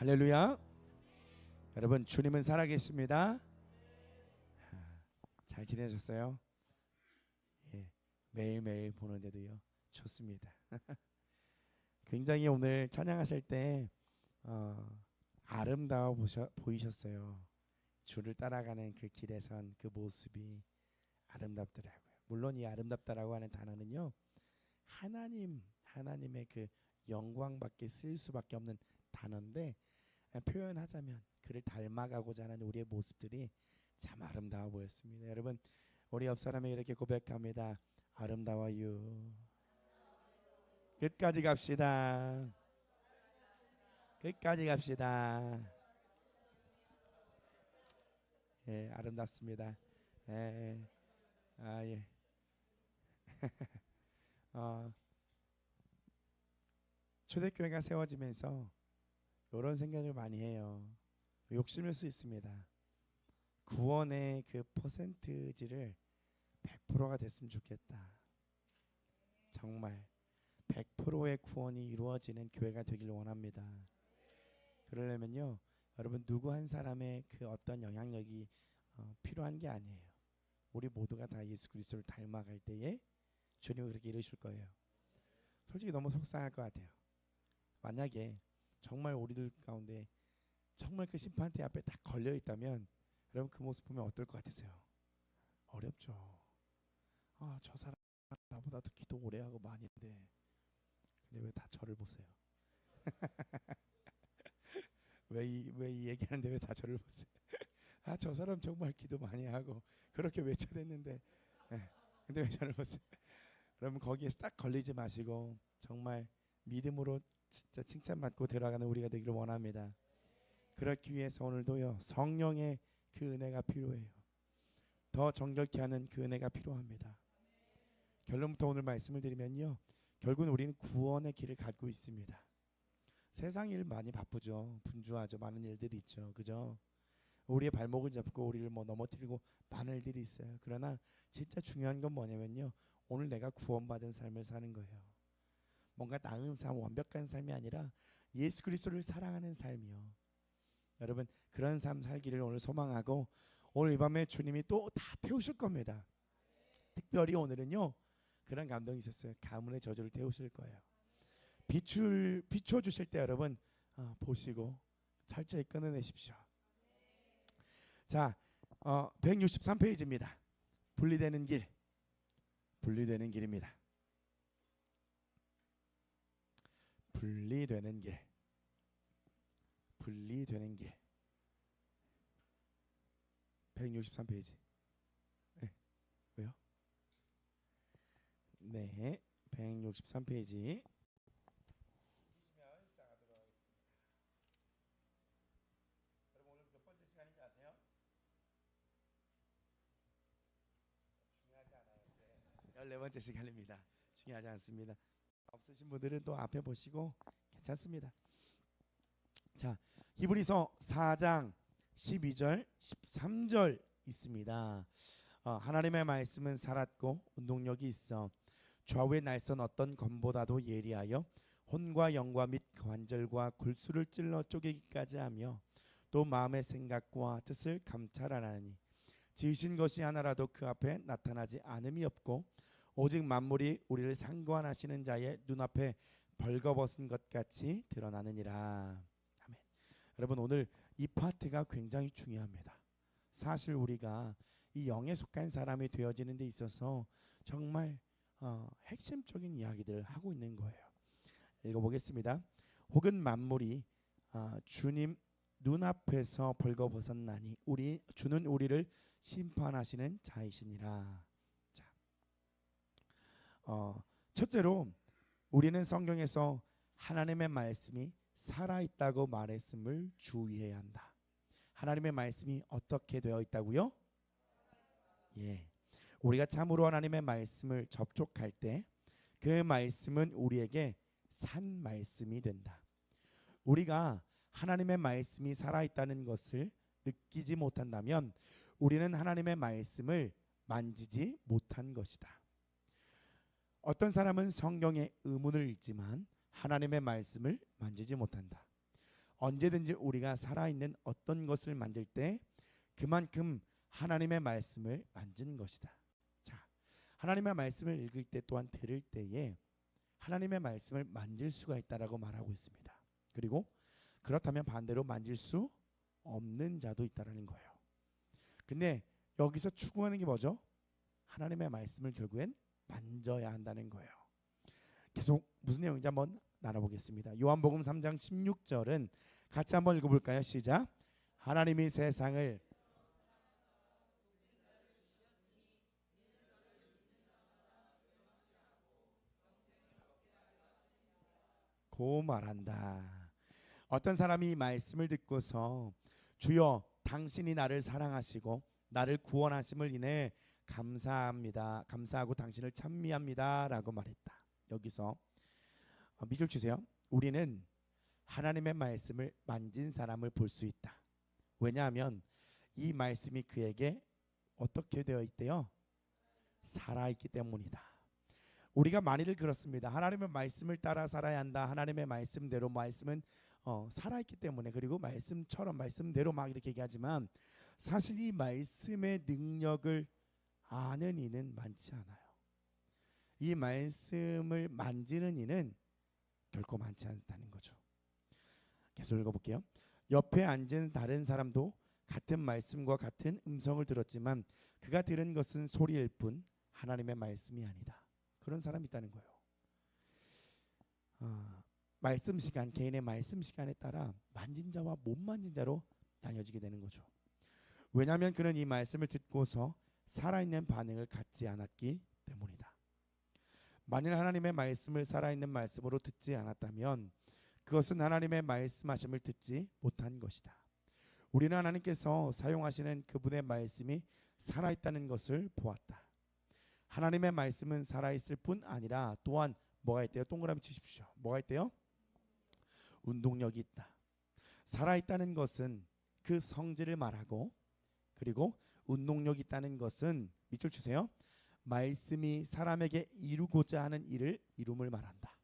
할렐루야. 여러분, 주님은 살아계십니다. 잘 지내셨어요? 예, 매일매일 보는데도요 좋습니다. 굉장히 오늘 찬양하실 때 아름다워 보이셨어요. 주를 따라가는 그 길에선 그 모습이 아름답더라고요. 물론 이 아름답다라고 하는 단어는요, 하나님의 그 영광밖에 쓸 수밖에 없는 단어인데, 표현하자면 그를 닮아가고자 하는 우리의 모습들이 참 아름다워 보였습니다. 여러분, 우리 옆 사람에게 이렇게 고백합니다. 아름다워요. 끝까지 갑시다. 끝까지 갑시다. 예, 아름답습니다. 예, 예. 초대교회가 세워지면서 이런 생각을 많이 해요. 욕심일 수 있습니다. 구원의 그 퍼센트지를 100%가 됐으면 좋겠다. 정말 100%의 구원이 이루어지는 교회가 되길 원합니다. 그러려면요, 여러분, 누구 한 사람의 그 어떤 영향력이 필요한 게 아니에요. 우리 모두가 다 예수 그리스도를 닮아갈 때에 주님은 그렇게 이루실 거예요. 솔직히 너무 속상할 것 같아요. 만약에 정말 우리들 가운데 정말 그 심판대 앞에 딱 걸려 있다면, 여러분, 그 모습 보면 어떨 것 같으세요? 어렵죠. 저 사람 나보다 더 기도 오래 하고 많이 했는데, 근데 왜 다 저를 보세요? 왜 이 얘기하는데 왜 다 저를 보세요? 저 사람 정말 기도 많이 하고 그렇게 외쳐댔는데, 근데 왜 저를 보세요? 여러분, 거기에 딱 걸리지 마시고 정말 믿음으로 진짜 칭찬받고 들어가는 우리가 되기를 원합니다. 그렇기 위해서 오늘도요, 성령의 그 은혜가 필요해요. 더 정결케 하는 그 은혜가 필요합니다. 결론부터 오늘 말씀을 드리면요, 결국은 우리는 구원의 길을 갖고 있습니다. 세상 일 많이 바쁘죠. 분주하죠. 많은 일들이 있죠. 그죠? 우리의 발목을 잡고 우리를 넘어뜨리고 많은 일들이 있어요. 그러나 진짜 중요한 건 뭐냐면요, 오늘 내가 구원받은 삶을 사는 거예요. 뭔가 나은 삶, 완벽한 삶이 아니라 예수 그리스도를 사랑하는 삶이요. 여러분, 그런 삶 살기를 오늘 소망하고, 오늘 이 밤에 주님이 또 다 태우실 겁니다. 특별히 오늘은요, 그런 감동이 있었어요. 가문의 저주를 태우실 거예요. 비추어 주실 때 여러분, 보시고 철저히 끊어내십시오. 자, 163페이지입니다. 분리되는 길, 분리되는 길입니다. 분리되는 길, 분리되는 길. 163페이지. 네, 왜요? 네, 163페이지. 시작하도록 하겠습니다. 여러분, 오늘 몇 번째 시간인지 아세요? 중요하지 않아요. 네, 14번째 시간입니다. 중요하지 않습니다. 없으신 분들은 또 앞에 보시고 괜찮습니다. 자, 히브리서 4장 12절 13절 있습니다. 하나님의 말씀은 살았고 운동력이 있어 좌우의 날선 어떤 검보다도 예리하여 혼과 영과 및 관절과 골수를 찔러 쪼개기까지 하며 또 마음의 생각과 뜻을 감찰하나니 지으신 것이 하나라도 그 앞에 나타나지 않음이 없고 오직 만물이 우리를 상관하시는 자의 눈앞에 벌거벗은 것 같이 드러나느니라. 아멘. 여러분, 오늘 이 파트가 굉장히 중요합니다. 사실 우리가 이 영에 속한 사람이 되어지는 데 있어서 정말 핵심적인 이야기들을 하고 있는 거예요. 읽어보겠습니다. 혹은 만물이 주님 눈앞에서 벌거벗었나니 주는 우리를 심판하시는 자이시니라. 자, 첫째로 우리는 성경에서 하나님의 말씀이 살아있다고 말했음을 주의해야 한다. 하나님의 말씀이 어떻게 되어 있다고요? 예, 우리가 참으로 하나님의 말씀을 접촉할 때 그 말씀은 우리에게 산 말씀이 된다. 우리가 하나님의 말씀이 살아있다는 것을 느끼지 못한다면 우리는 하나님의 말씀을 만지지 못한 것이다. 어떤 사람은 성경의 의문을 읽지만 하나님의 말씀을 만지지 못한다. 언제든지 우리가 살아있는 어떤 것을 만질 때 그만큼 하나님의 말씀을 만진 것이다. 자, 하나님의 말씀을 읽을 때 또한 들을 때에 하나님의 말씀을 만질 수가 있다라고 말하고 있습니다. 그리고 그렇다면 반대로 만질 수 없는 자도 있다라는 거예요. 근데 여기서 추구하는 게 뭐죠? 하나님의 말씀을 결국엔 만져야 한다는 거예요. 계속 무슨 내용인지 한번 나눠보겠습니다. 요한복음 3장 16절은 같이 한번 읽어볼까요? 시작. 하나님이 세상을 고 말한다. 어떤 사람이 이 말씀을 듣고서 주여 당신이 나를 사랑하시고 나를 구원하심을 인해 감사합니다. 감사하고 당신을 찬미합니다 라고 말했다. 여기서 밑줄 주세요. 우리는 하나님의 말씀을 만진 사람을 볼 수 있다. 왜냐하면 이 말씀이 그에게 어떻게 되어 있대요? 살아있기 때문이다. 우리가 많이들 그렇습니다. 하나님의 말씀을 따라 살아야 한다. 하나님의 말씀대로 말씀은 살아있기 때문에, 그리고 말씀처럼 말씀대로 막 이렇게 얘기하지만 사실 이 말씀의 능력을 아는 이는 많지 않아요. 이 말씀을 만지는 이는 결코 많지 않다는 거죠. 계속 읽어볼게요. 옆에 앉은 다른 사람도 같은 말씀과 같은 음성을 들었지만 그가 들은 것은 소리일 뿐 하나님의 말씀이 아니다. 그런 사람이 있다는 거예요. 말씀 시간, 개인의 말씀 시간에 따라 만진 자와 못 만진 자로 나뉘어지게 되는 거죠. 왜냐하면 그는 이 말씀을 듣고서 살아있는 반응을 갖지 않았기 때문이다. 만일 하나님의 말씀을 살아있는 말씀으로 듣지 않았다면 그것은 하나님의 말씀하심을 듣지 못한 것이다. 우리는 하나님께서 사용하시는 그분의 말씀이 살아있다는 것을 보았다. 하나님의 말씀은 살아있을 뿐 아니라 또한 뭐가 있대요? 동그라미 치십시오. 뭐가 있대요? 운동력이 있다. 살아있다는 것은 그 성질을 말하고, 그리고 운동력이 있다는 것은 밑줄 주세요. 말씀이 사람에게 이루고자 하는 일을 이룸을 말한다.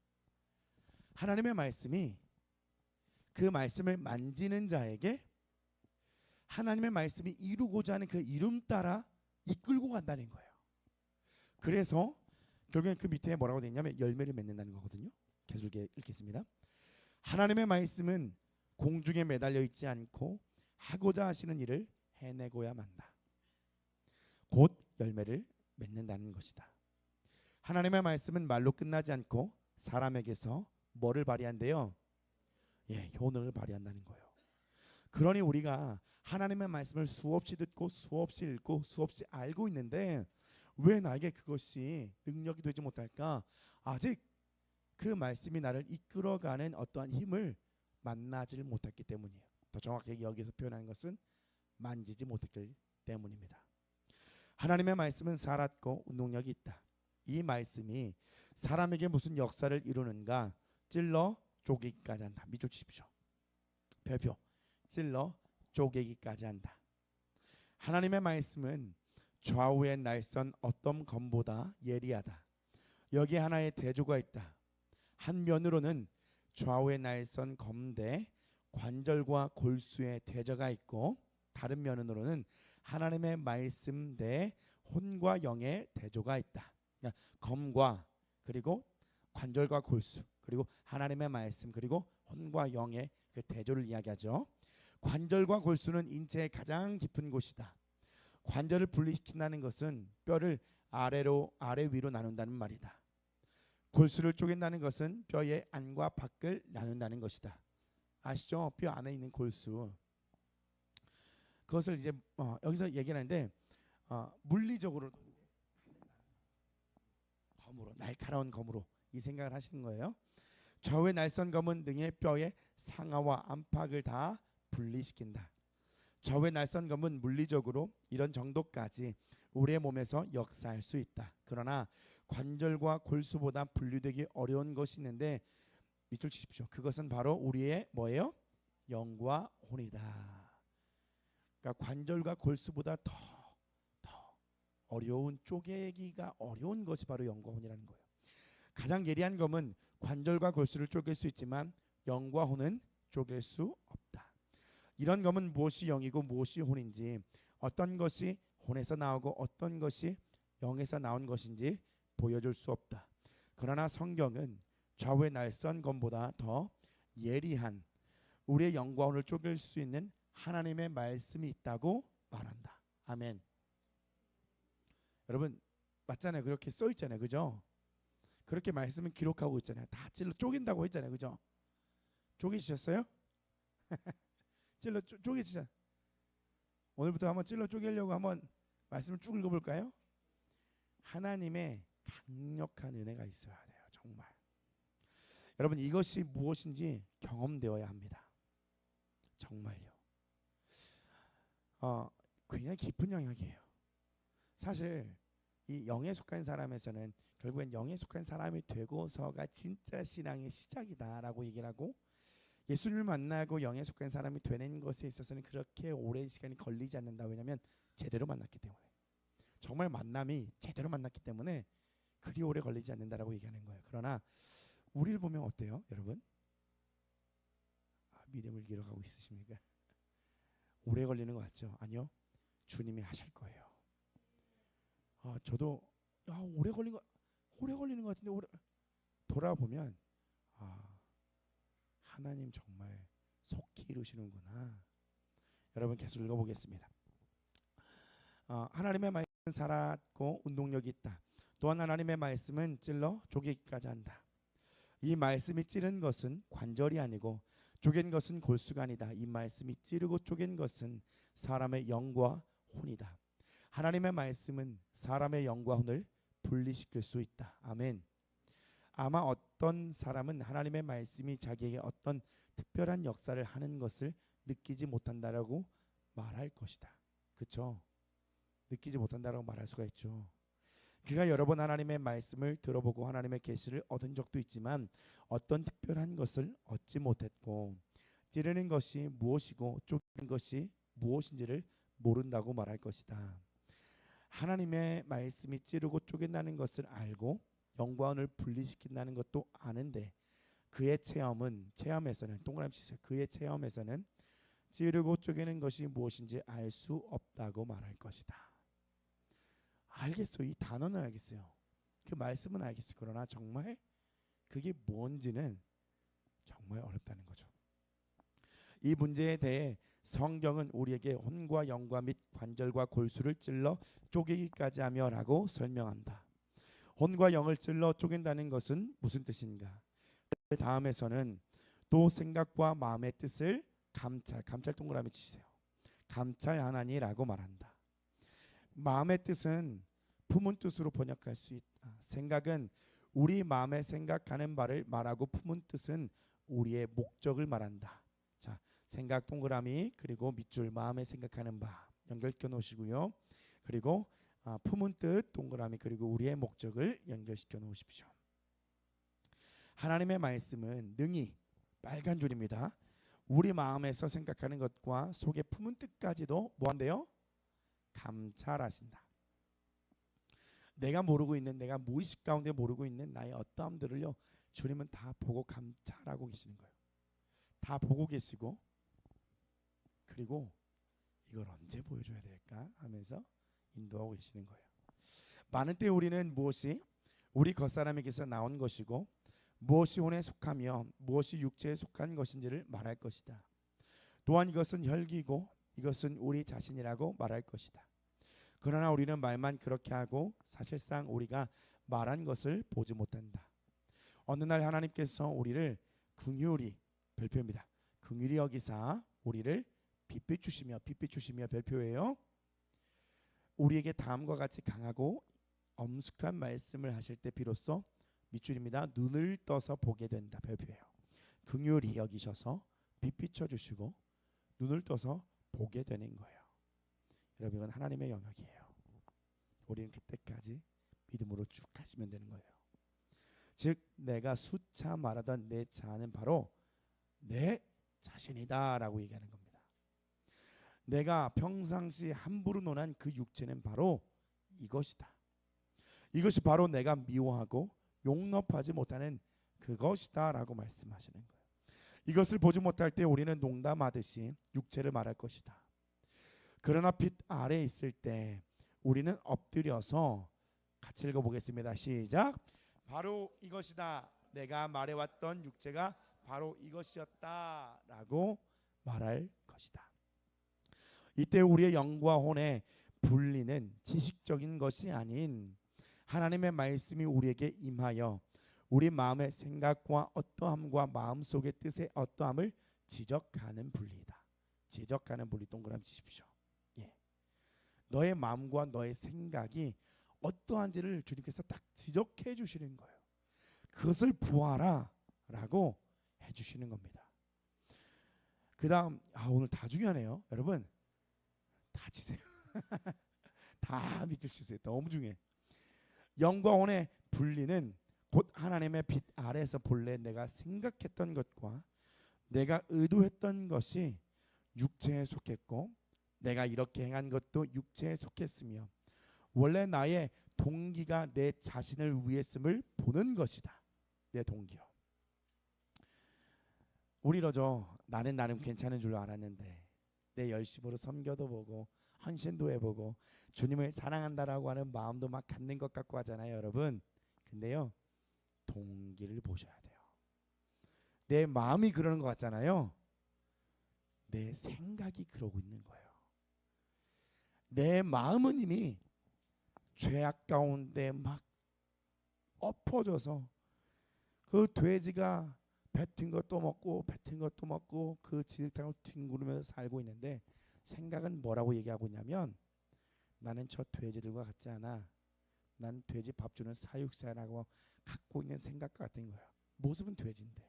하나님의 말씀이 그 말씀을 만지는 자에게 하나님의 말씀이 이루고자 하는 그 이룸 따라 이끌고 간다는 거예요. 그래서 결국엔 그 밑에 뭐라고 되어 있냐면 열매를 맺는다는 거거든요. 계속 읽겠습니다. 하나님의 말씀은 공중에 매달려 있지 않고 하고자 하시는 일을 해내고야 만다. 곧 열매를 맺는다는 것이다. 하나님의 말씀은 말로 끝나지 않고 사람에게서 뭐를 발휘한대요? 효능을 발휘한다는 거예요. 그러니 우리가 하나님의 말씀을 수없이 듣고 수없이 읽고 수없이 알고 있는데 왜 나에게 그것이 능력이 되지 못할까? 아직 그 말씀이 나를 이끌어가는 어떠한 힘을 만나질 못했기 때문이에요. 더 정확하게 여기서 표현하는 것은 만지지 못했기 때문입니다. 하나님의 말씀은 살았고 운동력이 있다. 이 말씀이 사람에게 무슨 역사를 이루는가? 찔러 쪼개기까지 한다. 밑줄 치십시오. 별표. 찔러 쪼개기까지 한다. 하나님의 말씀은 좌우의 날선 어떤 검보다 예리하다. 여기에 하나의 대조가 있다. 한 면으로는 좌우의 날선 검대 관절과 골수의 대조가 있고, 다른 면으로는 하나님의 말씀 대 혼과 영의 대조가 있다. 그러니까 검과 그리고 관절과 골수 그리고 하나님의 말씀 그리고 혼과 영의 그 대조를 이야기하죠. 관절과 골수는 인체의 가장 깊은 곳이다. 관절을 분리시킨다는 것은 뼈를 아래 위로 나눈다는 말이다. 골수를 쪼갠다는 것은 뼈의 안과 밖을 나눈다는 것이다. 아시죠? 뼈 안에 있는 골수. 그것을 이제 여기서 얘기하는데 물리적으로 검으로, 날카로운 검으로 이 생각을 하시는 거예요. 좌우의 날선 검은 등의 뼈의 상하와 안팎을 다 분리시킨다. 좌우의 날선 검은 물리적으로 이런 정도까지 우리의 몸에서 역사할 수 있다. 그러나 관절과 골수보다 분리되기 어려운 것이 있는데 밑줄 치십시오. 그것은 바로 우리의 뭐예요? 영과 혼이다. 그러니까 관절과 골수보다 더 어려운, 쪼개기가 어려운 것이 바로 영과 혼이라는 거예요. 가장 예리한 검은 관절과 골수를 쪼갤 수 있지만 영과 혼은 쪼갤 수 이런 검은 무엇이 영이고 무엇이 혼인지, 어떤 것이 혼에서 나오고 어떤 것이 영에서 나온 것인지 보여줄 수 없다. 그러나 성경은 좌우의 날선 검보다 더 예리한 우리의 영과 혼을 쪼갤 수 있는 하나님의 말씀이 있다고 말한다. 아멘. 여러분 맞잖아요. 그렇게 써 있잖아요. 그죠? 그렇게 말씀은 기록하고 있잖아요. 다 찔러 쪼갠다고 했잖아요. 그죠? 쪼개지셨어요? 찔러 쪼개지자. 오늘부터 한번 찔러 쪼개려고 한번 말씀을 쭉 읽어볼까요? 하나님의 강력한 은혜가 있어야 돼요. 정말. 여러분 이것이 무엇인지 경험되어야 합니다. 정말요. 굉장히 깊은 영역이에요. 사실 이 영에 속한 사람에서는 결국엔 영에 속한 사람이 되고서가 진짜 신앙의 시작이다라고 얘기를 하고, 예수님을 만나고 영에 속한 사람이 되는 것에 있어서는 그렇게 오랜 시간이 걸리지 않는다. 왜냐하면 제대로 만났기 때문에, 정말 만남이 제대로 만났기 때문에 그리 오래 걸리지 않는다라고 얘기하는 거예요. 그러나 우리를 보면 어때요, 여러분? 믿음을 잃어가고 있으십니까? 오래 걸리는 것 같죠? 아니요, 주님이 하실 거예요. 저도 오래 걸리는 것 같은데 돌아보면 하나님 정말 속히 이루시는구나. 여러분 계속 읽어보겠습니다. 하나님의 말씀은 살았고 운동력이 있다. 또한 하나님의 말씀은 찔러 쪼개기까지 한다. 이 말씀이 찌른 것은 관절이 아니고 쪼갠 것은 골수가 아니다. 이 말씀이 찌르고 쪼갠 것은 사람의 영과 혼이다. 하나님의 말씀은 사람의 영과 혼을 분리시킬 수 있다. 아멘. 아마 어떤 사람은 하나님의 말씀이 자기에게 어떤 특별한 역사를 하는 것을 느끼지 못한다라고 말할 것이다. 그렇죠? 느끼지 못한다라고 말할 수가 있죠. 그가 여러 번 하나님의 말씀을 들어보고 하나님의 계시를 얻은 적도 있지만 어떤 특별한 것을 얻지 못했고, 찌르는 것이 무엇이고 쪼개는 것이 무엇인지를 모른다고 말할 것이다. 하나님의 말씀이 찌르고 쪼갠다는 것을 알고 영과 혼을 분리시킨다는 것도 아는데, 그의 체험에서는 동그라미 치세요. 그의 체험에서는 찌르고 쪼개는 것이 무엇인지 알 수 없다고 말할 것이다. 알겠어요. 이 단어는 알겠어요. 그 말씀은 알겠어요. 그러나 정말 그게 뭔지는 정말 어렵다는 거죠. 이 문제에 대해 성경은 우리에게 혼과 영과 및 관절과 골수를 찔러 쪼개기까지 하며라고 설명한다. 혼과 영을 찔러 쪼갠다는 것은 무슨 뜻인가? 그 다음에서는 또 생각과 마음의 뜻을 감찰 동그라미 치세요. 감찰하나니라고 말한다. 마음의 뜻은 품은 뜻으로 번역할 수 있다. 생각은 우리 마음에 생각하는 바를 말하고, 품은 뜻은 우리의 목적을 말한다. 자, 생각 동그라미, 그리고 밑줄 마음에 생각하는 바 연결시켜 놓으시고요. 그리고 품은 뜻 동그라미, 그리고 우리의 목적을 연결시켜 놓으십시오. 하나님의 말씀은 능히 빨간 줄입니다. 우리 마음에서 생각하는 것과 속에 품은 뜻까지도 뭐한대요? 감찰하신다. 내가 무의식 가운데 모르고 있는 나의 어떠함들을요, 주님은 다 보고 감찰하고 계시는 거예요. 다 보고 계시고, 그리고 이걸 언제 보여줘야 될까 하면서 인도하고 계시는 거예요. 많은 때 우리는 무엇이 우리 겉사람에게서 나온 것이고 무엇이 혼에 속하며 무엇이 육체에 속한 것인지를 말할 것이다. 또한 이것은 혈기고 이것은 우리 자신이라고 말할 것이다. 그러나 우리는 말만 그렇게 하고 사실상 우리가 말한 것을 보지 못한다. 어느 날 하나님께서 우리를 긍휼히, 별표입니다. 긍휼히 여기사 우리를 빛빛 주시며 별표예요. 우리에게 다음과 같이 강하고 엄숙한 말씀을 하실 때 비로소, 밑줄입니다, 눈을 떠서 보게 된다. 별표예요. 긍휼히 여기셔서 빛비춰 주시고 눈을 떠서 보게 되는 거예요. 여러분, 이건 하나님의 영역이에요. 우리는 그때까지 믿음으로 쭉 가시면 되는 거예요. 즉 내가 수차 말하던 내 자아는 바로 내 자신이다라고 얘기하는 겁니다. 내가 평상시 함부로 논한 그 육체는 바로 이것이다. 이것이 바로 내가 미워하고 용납하지 못하는 그것이다 라고 말씀하시는 거예요. 이것을 보지 못할 때 우리는 농담하듯이 육체를 말할 것이다. 그러나 빛 아래에 있을 때 우리는 엎드려서 같이 읽어보겠습니다. 시작. 바로 이것이다. 내가 말해왔던 육체가 바로 이것이었다 라고 말할 것이다. 이때 우리의 영과 혼의 분리는 지식적인 것이 아닌 하나님의 말씀이 우리에게 임하여 우리 마음의 생각과 어떠함과 마음속의 뜻의 어떠함을 지적하는 분리이다. 지적하는 분리 동그라미 치십시오. 예. 너의 마음과 너의 생각이 어떠한지를 주님께서 딱 지적해 주시는 거예요. 그것을 보아라 라고 해주시는 겁니다. 그 다음 오늘 다 중요하네요. 여러분 다 치세요. 다 밑줄 치세요. 너무 중요해. 영과 혼의 분리는 곧 하나님의 빛 아래에서 본래 내가 생각했던 것과 내가 의도했던 것이 육체에 속했고 내가 이렇게 행한 것도 육체에 속했으며 원래 나의 동기가 내 자신을 위했음을 보는 것이다. 내 동기요. 우리로죠. 나는 괜찮은 줄 알았는데 내 열심으로 섬겨도 보고 헌신도 해보고 주님을 사랑한다라고 하는 마음도 막 갖는 것 같고 하잖아요, 여러분. 근데요, 동기를 보셔야 돼요. 내 마음이 그러는 것 같잖아요. 내 생각이 그러고 있는 거예요. 내 마음은 이미 죄악 가운데 막 엎어져서 그 돼지가 뱉은 것도 먹고 뱉은 것도 먹고 그 진흙탕을 뒹구르면서 살고 있는데 생각은 뭐라고 얘기하고 있냐면 나는 저 돼지들과 같지 않아. 난 돼지 밥 주는 사육사라고 갖고 있는 생각과 같은 거야. 모습은 돼지인데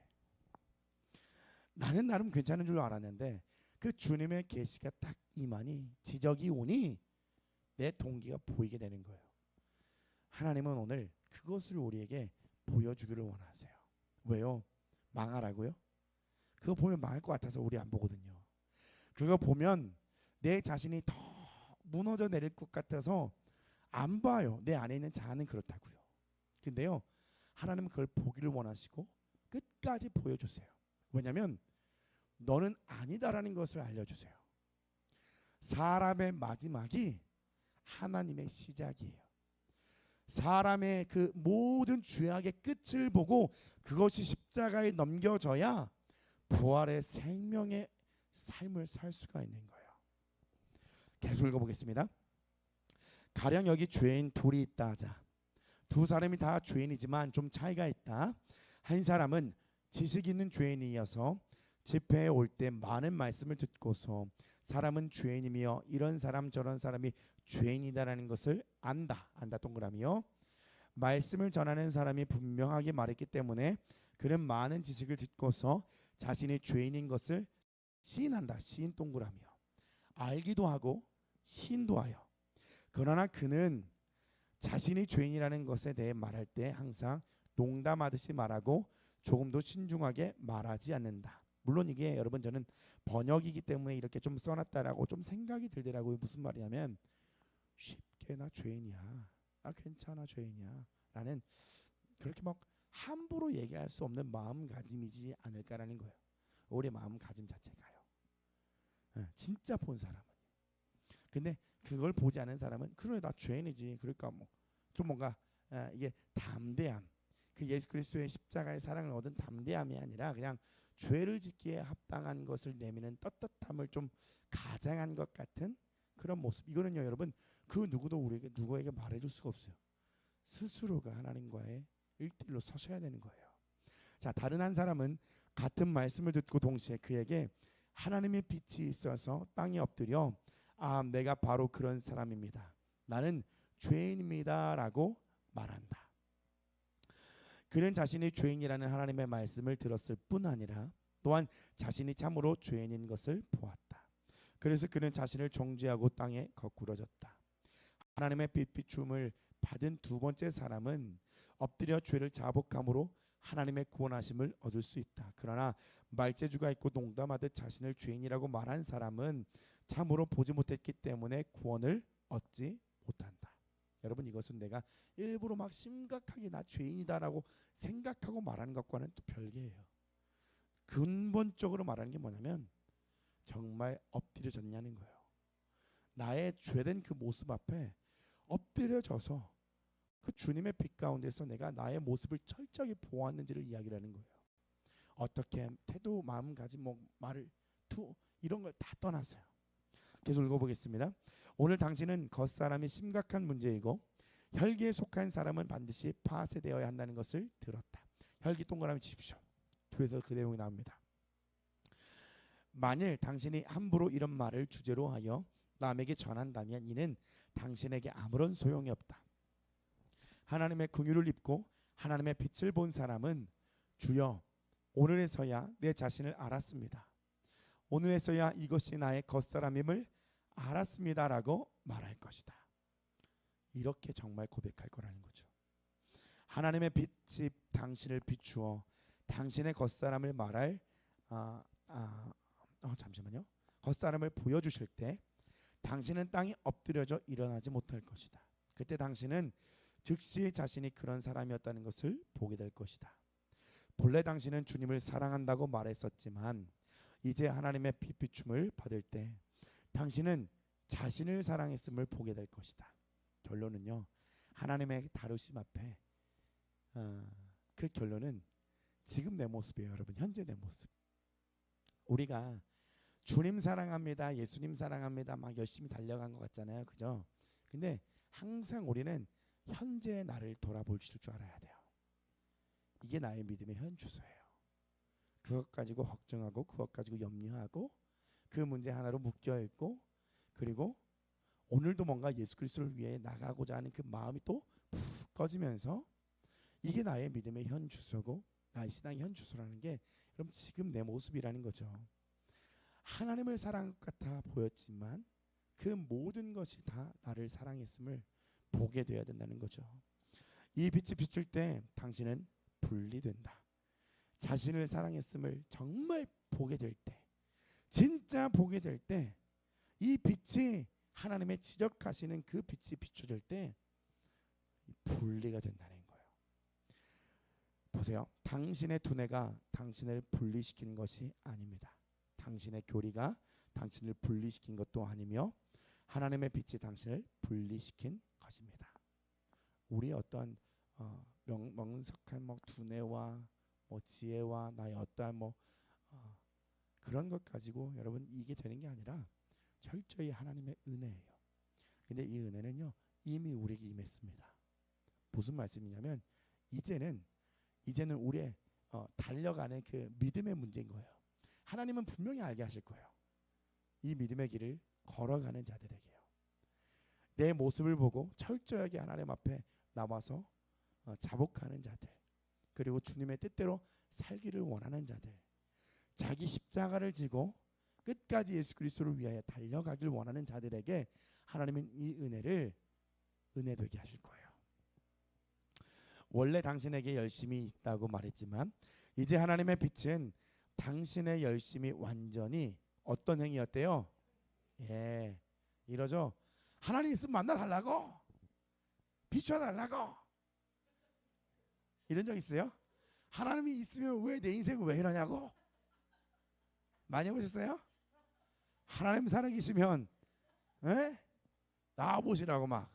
나는 나름 괜찮은 줄 알았는데 그 주님의 계시가 딱 임하니 지적이 오니 내 동기가 보이게 되는 거예요. 하나님은 오늘 그것을 우리에게 보여주기를 원하세요. 왜요? 망하라고요? 그거 보면 망할 것 같아서 우리 안 보거든요. 그거 보면 내 자신이 더 무너져 내릴 것 같아서 안 봐요. 내 안에 있는 자아는 그렇다고요. 근데요, 하나님은 그걸 보기를 원하시고 끝까지 보여주세요. 왜냐하면 너는 아니다라는 것을 알려주세요. 사람의 마지막이 하나님의 시작이에요. 사람의 그 모든 죄악의 끝을 보고 그것이 십자가에 넘겨져야 부활의 생명의 삶을 살 수가 있는 거예요. 계속 읽어보겠습니다. 가령 여기 죄인 둘이 있다 하자. 두 사람이 다 죄인이지만 좀 차이가 있다. 한 사람은 지식 있는 죄인이어서 집회에 올 때 많은 말씀을 듣고서 사람은 죄인이며 이런 사람 저런 사람이 죄인이다라는 것을 안다 동그라미요. 말씀을 전하는 사람이 분명하게 말했기 때문에 그는 많은 지식을 듣고서 자신이 죄인인 것을 시인한다. 시인 동그라미요. 알기도 하고 시인도 하여. 그러나 그는 자신이 죄인이라는 것에 대해 말할 때 항상 농담하듯이 말하고 조금도 신중하게 말하지 않는다. 물론 이게 여러분 저는 번역이기 때문에 이렇게 좀 써놨다라고 좀 생각이 들더라고요. 무슨 말이냐면 쉽게 나 죄인이야. 나 괜찮아 죄인이야. 라는 그렇게 막 함부로 얘기할 수 없는 마음가짐이지 않을까라는 거예요. 우리 마음가짐 자체가요. 진짜 본 사람은. 근데 그걸 보지 않은 사람은 그래 나 죄인이지. 그러니까 뭐 좀 뭔가 이게 담대함. 그 예수 그리스도의 십자가의 사랑을 얻은 담대함이 아니라 그냥 죄를 짓기에 합당한 것을 내미는 떳떳함을 좀 가장한 것 같은 그런 모습. 이거는요 여러분 그 누구도 우리에게 누구에게 말해줄 수가 없어요. 스스로가 하나님과의 1대1로 서셔야 되는 거예요. 자, 다른 한 사람은 같은 말씀을 듣고 동시에 그에게 하나님의 빛이 있어서 땅에 엎드려 내가 바로 그런 사람입니다. 나는 죄인입니다 라고 말한다. 그는 자신이 죄인이라는 하나님의 말씀을 들었을 뿐 아니라 또한 자신이 참으로 죄인인 것을 보았다. 그래서 그는 자신을 정죄하고 땅에 거꾸러졌다. 하나님의 빛 비춤을 받은 두 번째 사람은 엎드려 죄를 자복함으로 하나님의 구원하심을 얻을 수 있다. 그러나 말재주가 있고 농담하듯 자신을 죄인이라고 말한 사람은 참으로 보지 못했기 때문에 구원을 얻지 못한다. 여러분 이것은 내가 일부러 막 심각하게 나 죄인이다라고 생각하고 말하는 것과는 또 별개예요. 근본적으로 말하는 게 뭐냐면 정말 엎드려졌냐는 거예요. 나의 죄된 그 모습 앞에 엎드려져서 그 주님의 빛 가운데서 내가 나의 모습을 철저히 보았는지를 이야기를 하는 거예요. 어떻게 태도, 마음가짐, 말을, 이런 걸 다 떠나서요. 계속 읽어보겠습니다. 오늘 당신은 겉사람이 심각한 문제이고 혈기에 속한 사람은 반드시 파쇄되어야 한다는 것을 들었다. 혈기 동그라미 치십시오. 뒤에서 그 내용이 나옵니다. 만일 당신이 함부로 이런 말을 주제로 하여 남에게 전한다면 이는 당신에게 아무런 소용이 없다. 하나님의 긍휼을 입고 하나님의 빛을 본 사람은 주여 오늘에서야 내 자신을 알았습니다. 오늘에서야 이것이 나의 겉사람임을 알았습니다라고 말할 것이다. 이렇게 정말 고백할 거라는 거죠. 하나님의 빛이 당신을 비추어 당신의 겉사람을 말할 잠시만요. 겉사람을 보여주실 때 당신은 땅에 엎드려져 일어나지 못할 것이다. 그때 당신은 즉시 자신이 그런 사람이었다는 것을 보게 될 것이다. 본래 당신은 주님을 사랑한다고 말했었지만 이제 하나님의 빛 비춤을 받을 때 당신은 자신을 사랑했음을 보게 될 것이다. 결론은요, 하나님의 다루심 앞에 그 결론은 지금 내 모습이에요. 여러분, 현재 내 모습. 우리가 주님 사랑합니다, 예수님 사랑합니다 막 열심히 달려간 것 같잖아요, 그죠? 근데 항상 우리는 현재의 나를 돌아볼 줄 알아야 돼요. 이게 나의 믿음의 현 주소예요. 그것 가지고 걱정하고 그것 가지고 염려하고 그 문제 하나로 묶여있고, 그리고 오늘도 뭔가 예수 그리스도를 위해 나가고자 하는 그 마음이 또 푹 꺼지면서, 이게 나의 믿음의 현 주소고 나의 신앙의 현 주소라는 게 그럼 지금 내 모습이라는 거죠. 하나님을 사랑한 것 같아 보였지만 그 모든 것이 다 나를 사랑했음을 보게 되어야 된다는 거죠. 이 빛이 비출 때 당신은 분리된다. 자신을 사랑했음을 정말 보게 될 때, 진짜 보게 될 때, 이 빛이 하나님의 지적하시는 그 빛이 비춰질 때 분리가 된다는 거예요. 보세요. 당신의 두뇌가 당신을 분리시킨 것이 아닙니다. 당신의 교리가 당신을 분리시킨 것도 아니며 하나님의 빛이 당신을 분리시킨 것입니다. 우리의 어떠한 명석한 두뇌와 지혜와 나의 어떠한 그런 것 가지고 여러분 이게 되는 게 아니라 철저히 하나님의 은혜예요. 근데 이 은혜는요 이미 우리에게 임했습니다. 무슨 말씀이냐면 이제는 우리의 달려가는 그 믿음의 문제인 거예요. 하나님은 분명히 알게 하실 거예요. 이 믿음의 길을 걸어가는 자들에게요. 내 모습을 보고 철저하게 하나님 앞에 나와서 자복하는 자들, 그리고 주님의 뜻대로 살기를 원하는 자들, 자기 십자가를 지고 끝까지 예수 그리스도를 위하여 달려가길 원하는 자들에게 하나님은 이 은혜를 은혜되게 하실 거예요. 원래 당신에게 열심이 있다고 말했지만 이제 하나님의 빛은 당신의 열심이 완전히 어떤 행위였대요? 예, 이러죠. 하나님 있으면 만나달라고, 비춰달라고, 이런 적 있어요? 하나님이 있으면 왜 내 인생을 왜 이러냐고 많이 해보셨어요? 하나님 살아계시면 나와보시라고 막.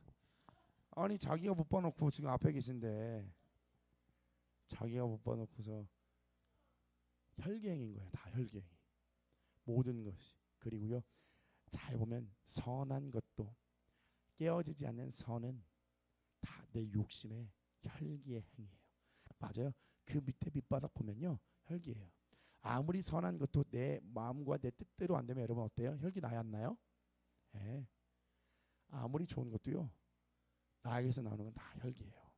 아니 자기가 못 봐놓고 지금 앞에 계신데 자기가 못 봐놓고서 혈기행인 거예요. 다 혈기행. 모든 것이. 그리고요 잘 보면 선한 것도 깨어지지 않는 선은 다 내 욕심의 혈기의 행위예요. 맞아요. 그 밑에 밑바닥 보면요 혈기예요. 아무리 선한 것도 내 마음과 내 뜻대로 안 되면 여러분 어때요? 혈기 나야 안 나요? 예. 아무리 좋은 것도요 나에게서 나오는 건 다 혈기예요.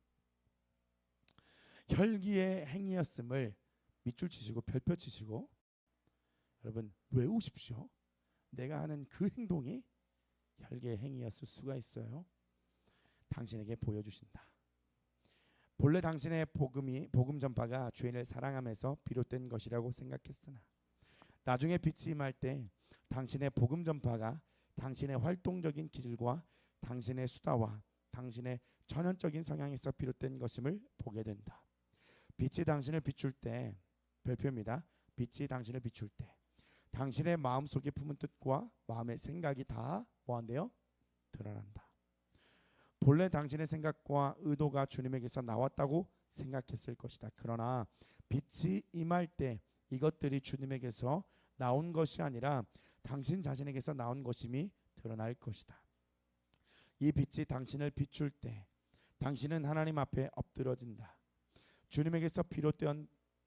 혈기의 행위였음을 밑줄 치시고 별표 치시고 여러분 외우십시오. 내가 하는 그 행동이 혈기의 행위였을 수가 있어요. 당신에게 보여주신다. 본래 당신의 복음 전파가 죄인을 사랑하면서 비롯된 것이라고 생각했으나 나중에 빛이 임할 때 당신의 복음 전파가 당신의 활동적인 길과 당신의 수다와 당신의 전형적인 성향에서 비롯된 것임을 보게 된다. 빛이 당신을 비출 때 별표입니다. 빛이 당신을 비출 때 당신의 마음속에 품은 뜻과 마음의 생각이 다 뭐한대요? 드러난다. 본래 당신의 생각과 의도가 주님에게서 나왔다고 생각했을 것이다. 그러나 빛이 임할 때 이것들이 주님에게서 나온 것이 아니라 당신 자신에게서 나온 것임이 드러날 것이다. 이 빛이 당신을 비출 때 당신은 하나님 앞에 엎드러진다. 주님에게서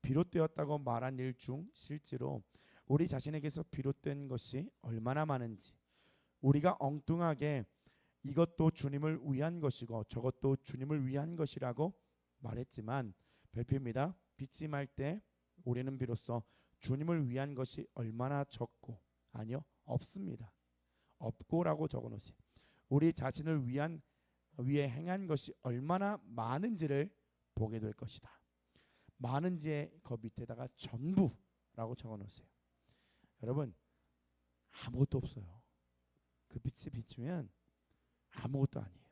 비롯되었다고 말한 일 중 실제로 우리 자신에게서 비롯된 것이 얼마나 많은지, 우리가 엉뚱하게 이것도 주님을 위한 것이고 저것도 주님을 위한 것이라고 말했지만 별표입니다. 빛이 말 때 우리는 비로소 주님을 위한 것이 얼마나 적고, 아니요, 없습니다. 없고라고 적어놓으세요. 우리 자신을 위해 행한 것이 얼마나 많은지를 보게 될 것이다. 많은지의 그 밑에다가 전부라고 적어놓으세요. 여러분, 아무것도 없어요. 그 빛이 비추면 아무것도 아니에요.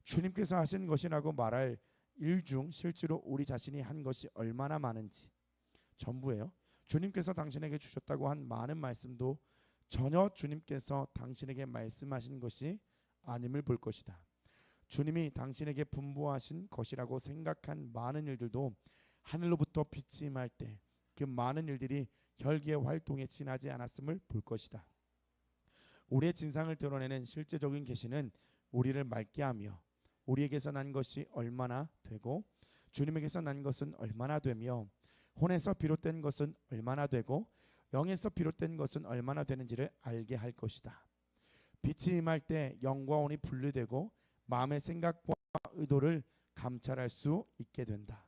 주님께서 하신 것이라고 말할 일 중 실제로 우리 자신이 한 것이 얼마나 많은지 전부예요. 주님께서 당신에게 주셨다고 한 많은 말씀도 전혀 주님께서 당신에게 말씀하신 것이 아님을 볼 것이다. 주님이 당신에게 분부하신 것이라고 생각한 많은 일들도 하늘로부터 빛이 임할 때 그 많은 일들이 혈기의 활동에 지나지 않았음을 볼 것이다. 우리의 진상을 드러내는 실제적인 계시는 우리를 맑게 하며 우리에게서 난 것이 얼마나 되고 주님에게서 난 것은 얼마나 되며 혼에서 비롯된 것은 얼마나 되고 영에서 비롯된 것은 얼마나 되는지를 알게 할 것이다. 빛이 임할 때 영과 혼이 분리되고 마음의 생각과 의도를 감찰할 수 있게 된다.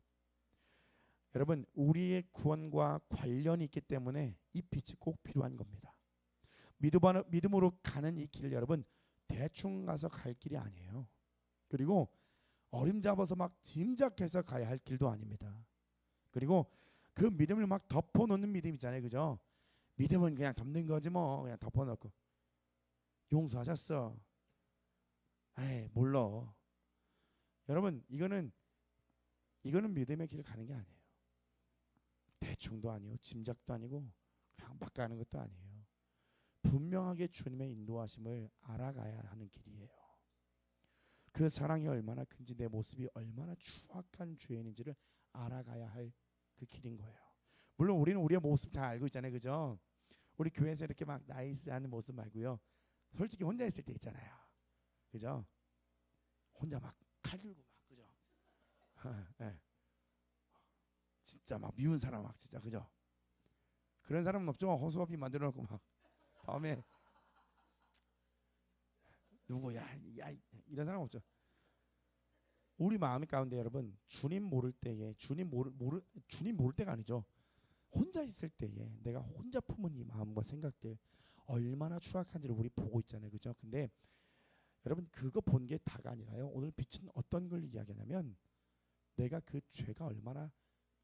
여러분, 우리의 구원과 관련이 있기 때문에 이 빛이 꼭 필요한 겁니다. 믿음으로 가는 이 길, 여러분, 대충 가서 갈 길이 아니에요. 그리고 어림잡아서 막 짐작해서 가야 할 길도 아닙니다. 그리고 그 믿음을 막 덮어놓는 믿음이잖아요, 그죠? 믿음은 그냥 덮는 거지 뭐, 그냥 덮어놓고 용서하셨어. 에이, 몰라. 여러분, 이거는 믿음의 길을 가는 게 아니에요. 대충도 아니고 짐작도 아니고 그냥 막 가는 것도 아니에요. 분명하게 주님의 인도하심을 알아가야 하는 길이에요. 그 사랑이 얼마나 큰지, 내 모습이 얼마나 추악한 죄인인지를 알아가야 할 그 길인 거예요. 물론 우리는 우리의 모습 다 알고 있잖아요, 그죠? 우리 교회에서 이렇게 막 나이스한 모습 말고요, 솔직히 혼자 있을 때 있잖아요, 그죠? 혼자 막 칼 들고 막, 그죠? 네. 진짜 막 미운 사람 막, 진짜, 그죠? 그런 사람은 없죠. 허수아비 만들어 놓고 막 다음에 누구야, 야, 이런 사람 없죠. 우리 마음 가운데 여러분, 주님 모를 때에 주님 모를 때가 아니죠. 혼자 있을 때에 내가 혼자 품은 이 마음과 생각들 얼마나 추악한지를 우리 보고 있잖아요, 그죠? 근데 여러분, 그거 본 게 다가 아니라요, 오늘 빛은 어떤 걸 이야기하냐면 내가 그 죄가 얼마나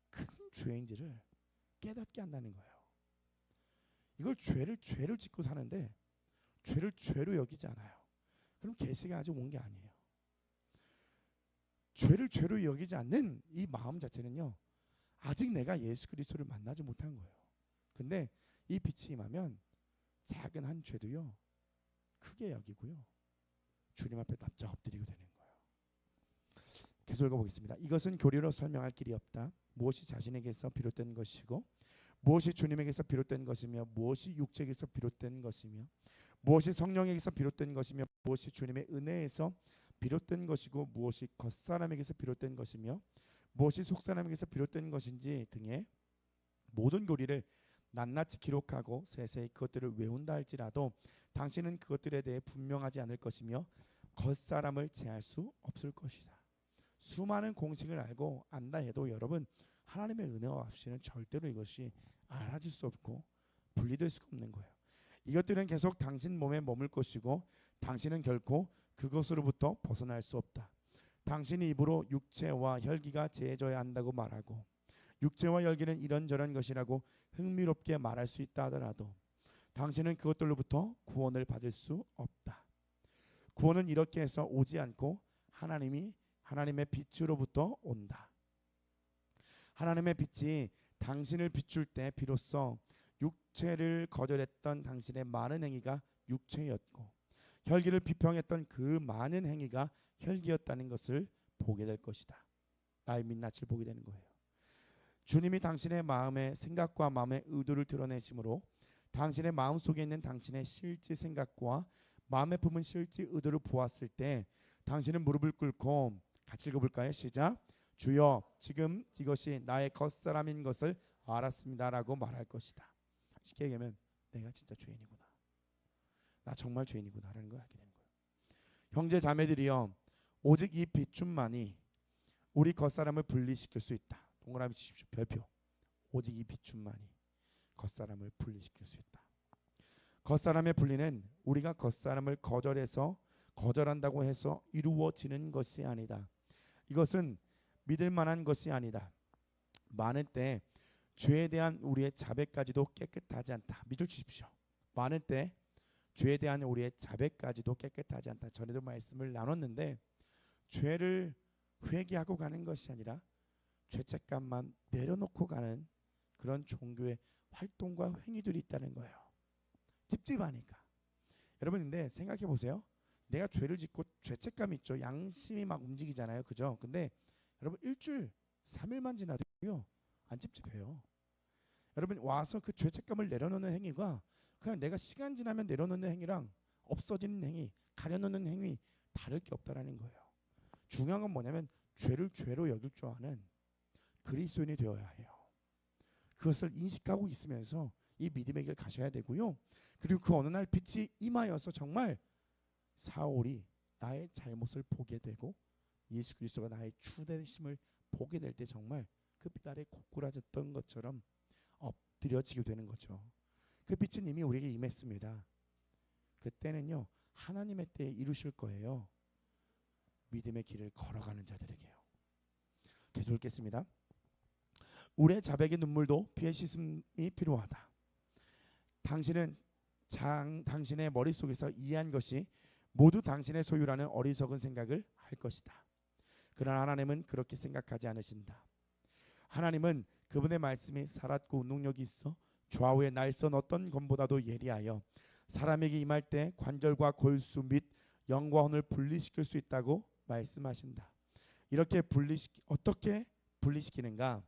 큰 죄인지를 깨닫게 한다는 거예요. 이걸 죄를 짓고 사는데 죄를 죄로 여기지 않아요. 그럼 계시가 아직 온 게 아니에요. 죄를 죄로 여기지 않는 이 마음 자체는요, 아직 내가 예수 그리스도를 만나지 못한 거예요. 근데 이 빛이 임하면 작은 한 죄도요 크게 여기고요 주님 앞에 납작 엎드리고 되는 거예요. 계속 읽어보겠습니다. 이것은 교리로 설명할 길이 없다. 무엇이 자신에게서 비롯된 것이고 무엇이 주님에게서 비롯된 것이며 무엇이 육체에게서 비롯된 것이며 무엇이 성령에게서 비롯된 것이며 무엇이 주님의 은혜에서 비롯된 것이고 무엇이 겉사람에게서 비롯된 것이며 무엇이 속사람에게서 비롯된 것인지 등의 모든 교리를 낱낱이 기록하고 세세히 그것들을 외운다 할지라도 당신은 그것들에 대해 분명하지 않을 것이며 겉사람을 제할 수 없을 것이다. 수많은 공식을 알고 안다 해도 여러분, 하나님의 은혜와 없이는 절대로 이것이 알아질 수 없고 분리될 수가 없는 거예요. 이것들은 계속 당신 몸에 머물 것이고 당신은 결코 그것으로부터 벗어날 수 없다. 당신이 입으로 육체와 혈기가 제해져야 한다고 말하고 육체와 혈기는 이런저런 것이라고 흥미롭게 말할 수 있다 하더라도 당신은 그것들로부터 구원을 받을 수 없다. 구원은 이렇게 해서 오지 않고 하나님의 빛으로부터 온다. 하나님의 빛이 당신을 비출 때 비로소 육체를 거절했던 당신의 많은 행위가 육체였고 혈기를 비평했던 그 많은 행위가 혈기였다는 것을 보게 될 것이다. 나의 민낯을 보게 되는 거예요. 주님이 당신의 마음의 생각과 마음의 의도를 드러내심으로 당신의 마음 속에 있는 당신의 실제 생각과 마음에 품은 실제 의도를 보았을 때 당신은 무릎을 꿇고 같이 읽어볼까요? 시작. 주여, 지금 이것이 나의 겉사람인 것을 알았습니다라고 말할 것이다. 쉽게 얘기하면 내가 진짜 죄인이구나, 나 정말 죄인이구나라는 걸 알게 되는 거예요. 형제 자매들이여, 오직 이 비춤만이 우리 겉사람을 분리시킬 수 있다. 동그라미 치십시오. 별표. 오직 이 비춤만이 겉사람을 분리시킬 수 있다. 겉사람의 분리는 우리가 겉사람을 거절한다고 해서 이루어지는 것이 아니다. 이것은 믿을 만한 것이 아니다. 많은 때 죄에 대한 우리의 자백까지도 깨끗하지 않다. 믿어 주십시오. 많은 때 죄에 대한 우리의 자백까지도 깨끗하지 않다. 전에도 말씀을 나눴는데 죄를 회개하고 가는 것이 아니라 죄책감만 내려놓고 가는 그런 종교의 활동과 행위들이 있다는 거예요. 찝찝하니까. 여러분, 근데 생각해 보세요. 내가 죄를 짓고 죄책감이 있죠. 양심이 막 움직이잖아요. 그죠? 근데 여러분, 일주일 3일만 지나도요 안 찝찝해요. 여러분, 와서 그 죄책감을 내려놓는 행위가 그냥 내가 시간 지나면 내려놓는 행위랑 없어지는 행위, 가려놓는 행위 다를 게 없다라는 거예요. 중요한 건 뭐냐면 죄를 죄로 여길 줄 아는 그리스도인이 되어야 해요. 그것을 인식하고 있으면서 이 믿음의 길 가셔야 되고요. 그리고 그 어느 날 빛이 임하여서 정말 사울이 나의 잘못을 보게 되고 예수 그리스도가 나의 주되심을 보게 될 때 정말 그 빛 아래 고꾸라졌던 것처럼 엎드려지게 되는 거죠. 그 빛은 이미 우리에게 임했습니다. 그때는요 하나님의 때에 이루실 거예요. 믿음의 길을 걸어가는 자들에게요. 계속 읽겠습니다. 우리의 자백의 눈물도 피의 씻음이 필요하다. 당신은 당신의 머릿속에서 이해한 것이 모두 당신의 소유라는 어리석은 생각을 할 것이다. 그러나 하나님은 그렇게 생각하지 않으신다. 하나님은 그분의 말씀이 살았고 능력이 있어 좌우의 날선 어떤 검보다도 예리하여 사람에게 임할 때 관절과 골수 및 영과 혼을 분리시킬 수 있다고 말씀하신다. 이렇게 어떻게 분리시키는가?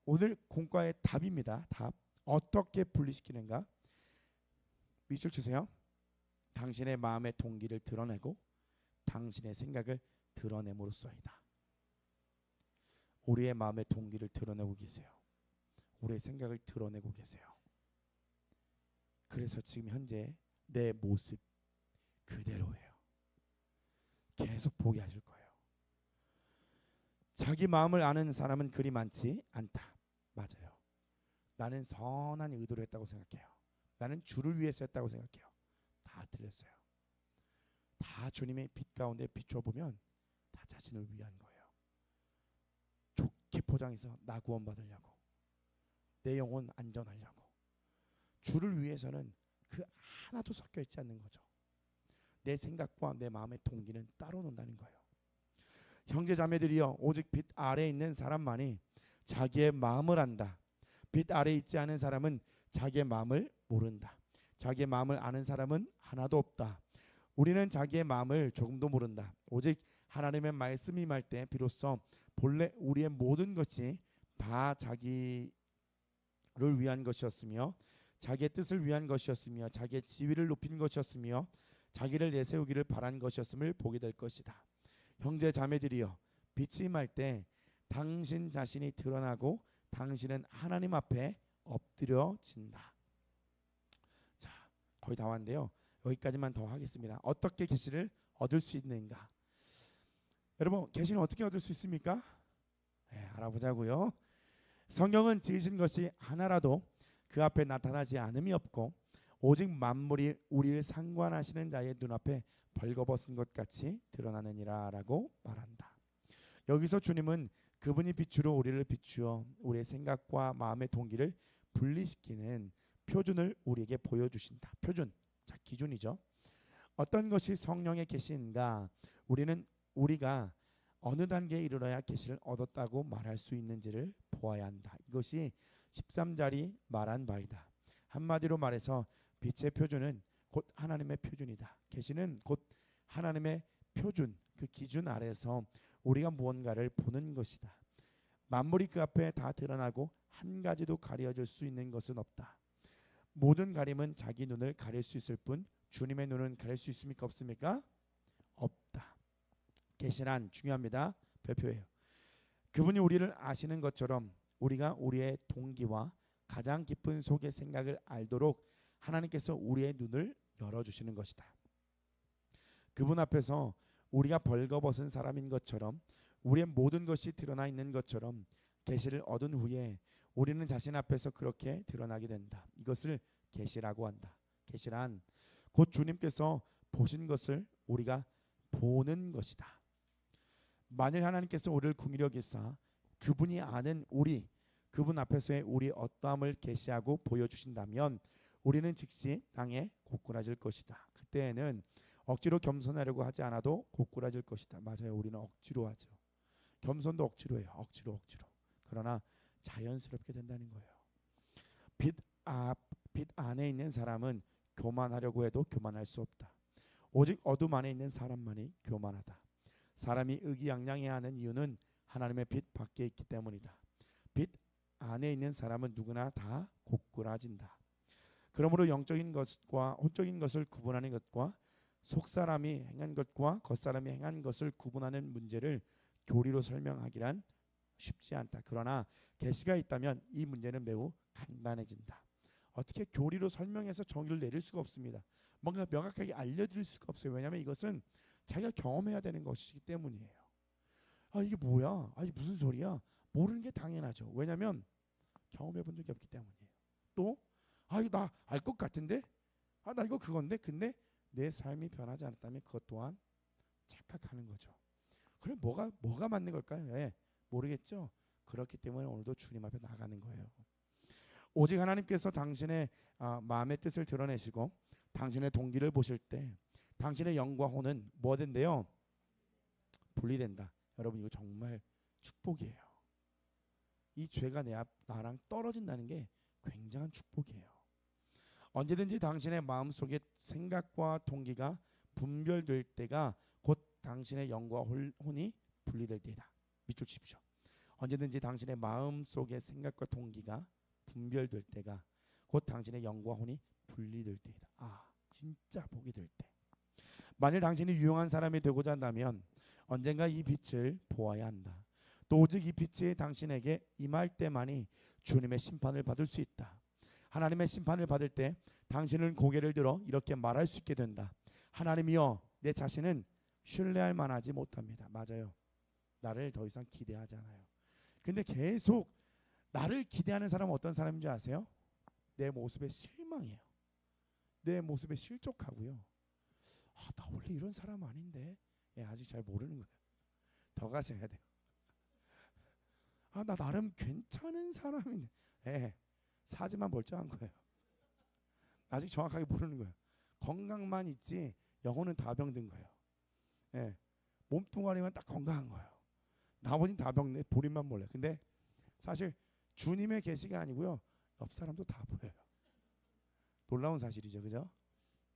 오늘 공과의 답입니다. 답. 어떻게 분리시키는가? 밑줄 주세요. 당신의 마음의 동기를 드러내고 당신의 생각을 드러냄으로써이다. 우리의 마음의 동기를 드러내고 계세요. 우리의 생각을 드러내고 계세요. 그래서 지금 현재 내 모습 그대로예요. 계속 보게 하실 거예요. 자기 마음을 아는 사람은 그리 많지 않다. 맞아요. 나는 선한 의도로 했다고 생각해요. 나는 주를 위해서 했다고 생각해요. 다 틀렸어요. 다 주님의 빛 가운데 비춰보면 다 자신을 위한 거예요. 좋게 포장해서 나 구원받으려고, 내 영혼 안전하려고. 주를 위해서는 그 하나도 섞여 있지 않는 거죠. 내 생각과 내 마음의 동기는 따로 논다는 거예요. 형제 자매들이여, 오직 빛 아래에 있는 사람만이 자기의 마음을 안다. 빛 아래에 있지 않은 사람은 자기의 마음을 모른다. 자기의 마음을 아는 사람은 하나도 없다. 우리는 자기의 마음을 조금도 모른다. 오직 하나님의 말씀이 임할 때 비로소 본래 우리의 모든 것이 다 자기를 위한 것이었으며 자기의 뜻을 위한 것이었으며 자기의 지위를 높인 것이었으며 자기를 내세우기를 바란 것이었음을 보게 될 것이다. 형제 자매들이여, 빛이 임할 때 당신 자신이 드러나고 당신은 하나님 앞에 엎드려진다. 자, 거의 다 왔는데요. 여기까지만 더 하겠습니다. 어떻게 계시를 얻을 수 있는가? 여러분, 계시는 어떻게 얻을 수 있습니까? 네, 알아보자고요. 성경은 지으신 것이 하나라도 그 앞에 나타나지 않음이 없고 오직 만물이 우리를 상관하시는 자의 눈앞에 벌거벗은 것 같이 드러나느니라 라고 말한다. 여기서 주님은 그분이 빛으로 우리를 비추어 우리의 생각과 마음의 동기를 분리시키는 표준을 우리에게 보여주신다. 표준, 자, 기준이죠. 어떤 것이 성령의 계시인가? 우리가 어느 단계에 이르러야 계시를 얻었다고 말할 수 있는지를 보아야 한다. 이것이 13절이 말한 바이다. 한마디로 말해서 빛의 표준은 곧 하나님의 표준이다. 계시는 곧 하나님의 표준, 그 기준 아래서 우리가 무언가를 보는 것이다. 만물이 그 앞에 다 드러나고 한 가지도 가려질 수 있는 것은 없다. 모든 가림은 자기 눈을 가릴 수 있을 뿐 주님의 눈은 가릴 수 있습니까? 없습니까? 없다. 계시란 중요합니다. 별표예요. 그분이 우리를 아시는 것처럼 우리가 우리의 동기와 가장 깊은 속의 생각을 알도록 하나님께서 우리의 눈을 열어주시는 것이다. 그분 앞에서 우리가 벌거벗은 사람인 것처럼 우리의 모든 것이 드러나 있는 것처럼 계시를 얻은 후에 우리는 자신 앞에서 그렇게 드러나게 된다. 이것을 계시라고 한다. 계시란 곧 주님께서 보신 것을 우리가 보는 것이다. 만일 하나님께서 우리를 긍휼히 여기사 그분이 아는 우리, 그분 앞에서의 우리 어떠함을 계시하고 보여주신다면 우리는 즉시 땅에 고꾸라질 것이다. 그때에는 억지로 겸손하려고 하지 않아도 고꾸라질 것이다. 맞아요. 우리는 억지로 하죠. 겸손도 억지로 해요. 억지로. 그러나 자연스럽게 된다는 거예요. 빛 안에 있는 사람은 교만하려고 해도 교만할 수 없다. 오직 어둠 안에 있는 사람만이 교만하다. 사람이 의기양양해야 하는 이유는 하나님의 빛 밖에 있기 때문이다. 빛 안에 있는 사람은 누구나 다 고꾸라진다. 그러므로 영적인 것과 혼적인 것을 구분하는 것과 속사람이 행한 것과 겉사람이 행한 것을 구분하는 문제를 교리로 설명하기란 쉽지 않다. 그러나 계시가 있다면 이 문제는 매우 간단해진다. 어떻게 교리로 설명해서 정의를 내릴 수가 없습니다. 뭔가 명확하게 알려드릴 수가 없어요. 왜냐하면 이것은 자기가 경험해야 되는 것이기 때문이에요. 이게 뭐야? 이게 무슨 소리야? 모르는 게 당연하죠. 왜냐하면 경험해 본 적이 없기 때문이에요. 또 이거 나 알 것 같은데? 나 이거 그건데? 근데 내 삶이 변하지 않았다면 그것 또한 착각하는 거죠. 그럼 뭐가 맞는 걸까요? 모르겠죠. 그렇기 때문에 오늘도 주님 앞에 나가는 거예요. 오직 하나님께서 당신의 마음의 뜻을 드러내시고 당신의 동기를 보실 때 당신의 영과 혼은 뭐 된대요? 분리된다. 여러분 이거 정말 축복이에요. 이 죄가 나랑 떨어진다는 게 굉장한 축복이에요. 언제든지 당신의 마음속의 생각과 동기가 분별될 때가 곧 당신의 영과 혼이 분리될 때이다. 밑줄 치십시오. 언제든지 당신의 마음속의 생각과 동기가 분별될 때가 곧 당신의 영과 혼이 분리될 때이다. 진짜 복이 될 때. 만일 당신이 유용한 사람이 되고자 한다면 언젠가 이 빛을 보아야 한다. 또 오직 이 빛이 당신에게 임할 때만이 주님의 심판을 받을 수 있다. 하나님의 심판을 받을 때 당신은 고개를 들어 이렇게 말할 수 있게 된다. 하나님이여, 내 자신은 신뢰할 만하지 못합니다. 맞아요. 나를 더 이상 기대하지 않아요. 근데 계속 나를 기대하는 사람은 어떤 사람인 줄 아세요? 내 모습에 실망해요. 내 모습에 실족하고요. 나 원래 이런 사람 아닌데. 아직 잘 모르는 거예요. 더 가셔야 돼요. 나 나름 괜찮은 사람인데. 사지만 멀쩡한 거예요. 아직 정확하게 모르는 거예요. 건강만 있지 영혼은 다 병든 거예요. 몸뚱아리만 딱 건강한 거예요. 나머지는 다 병내 본인만 몰라요. 근데 사실 주님의 계시가 아니고요. 옆 사람도 다 보여요. 놀라운 사실이죠. 그죠?